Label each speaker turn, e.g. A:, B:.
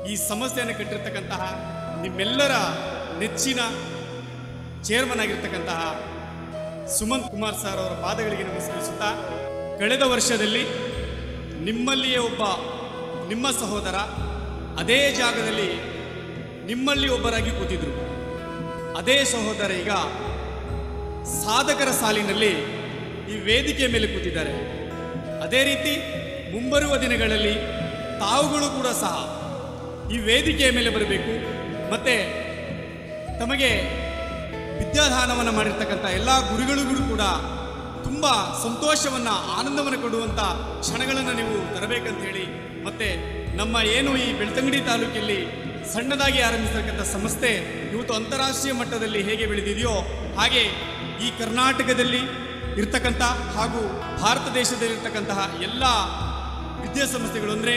A: ಈ ಸಂಸ್ಥೆಯನ್ನು ಕಟ್ಟಿರ್ತಕ್ಕಂತಹ ನಿಮ್ಮೆಲ್ಲರ ನೆಚ್ಚಿನ ಚೇರ್ಮನ್ ಆಗಿರ್ತಕ್ಕಂತಹ ಸುಮಂತ್ ಕುಮಾರ್ ಸರ್ ಅವರ ಪಾದಗಳಿಗೆ ನಮಸ್ಕರಿಸುತ್ತಾ, ಕಳೆದ ವರ್ಷದಲ್ಲಿ ನಿಮ್ಮಲ್ಲಿಯೇ ಒಬ್ಬ ನಿಮ್ಮ ಸಹೋದರ ಅದೇ ಜಾಗದಲ್ಲಿ ನಿಮ್ಮಲ್ಲಿ ಒಬ್ಬರಾಗಿ ಕೂತಿದ್ರು. ಅದೇ ಸಹೋದರ ಈಗ ಸಾಧಕರ ಸಾಲಿನಲ್ಲಿ ಈ ವೇದಿಕೆಯ ಮೇಲೆ ಕೂತಿದ್ದಾರೆ. ಅದೇ ರೀತಿ ಮುಂಬರುವ ದಿನಗಳಲ್ಲಿ ತಾವುಗಳು ಕೂಡ ಸಹ ಈ ವೇದಿಕೆಯ ಮೇಲೆ ಬರಬೇಕು. ಮತ್ತು ತಮಗೆ ವಿದ್ಯಾದಾನವನ್ನು ಮಾಡಿರ್ತಕ್ಕಂಥ ಎಲ್ಲ ಗುರುಗಳಿಗೂ ಕೂಡ ತುಂಬ ಸಂತೋಷವನ್ನು, ಆನಂದವನ್ನು ಕೊಡುವಂಥ ಕ್ಷಣಗಳನ್ನು ನೀವು ತರಬೇಕಂತ ಹೇಳಿ, ಮತ್ತು ನಮ್ಮ ಏನು ಈ ಬೆಳ್ತಂಗಡಿ ತಾಲೂಕಲ್ಲಿ ಸಣ್ಣದಾಗಿ ಆರಂಭಿಸತಕ್ಕಂಥ ಸಂಸ್ಥೆ ಇವತ್ತು ಅಂತಾರಾಷ್ಟ್ರೀಯ ಮಟ್ಟದಲ್ಲಿ ಹೇಗೆ ಬೆಳೆದಿದೆಯೋ ಹಾಗೆ ಈ ಕರ್ನಾಟಕದಲ್ಲಿ ಇರ್ತಕ್ಕಂಥ ಹಾಗೂ ಭಾರತ ದೇಶದಲ್ಲಿರ್ತಕ್ಕಂತಹ ಎಲ್ಲ ವಿದ್ಯಾಸಂಸ್ಥೆಗಳು ಅಂದರೆ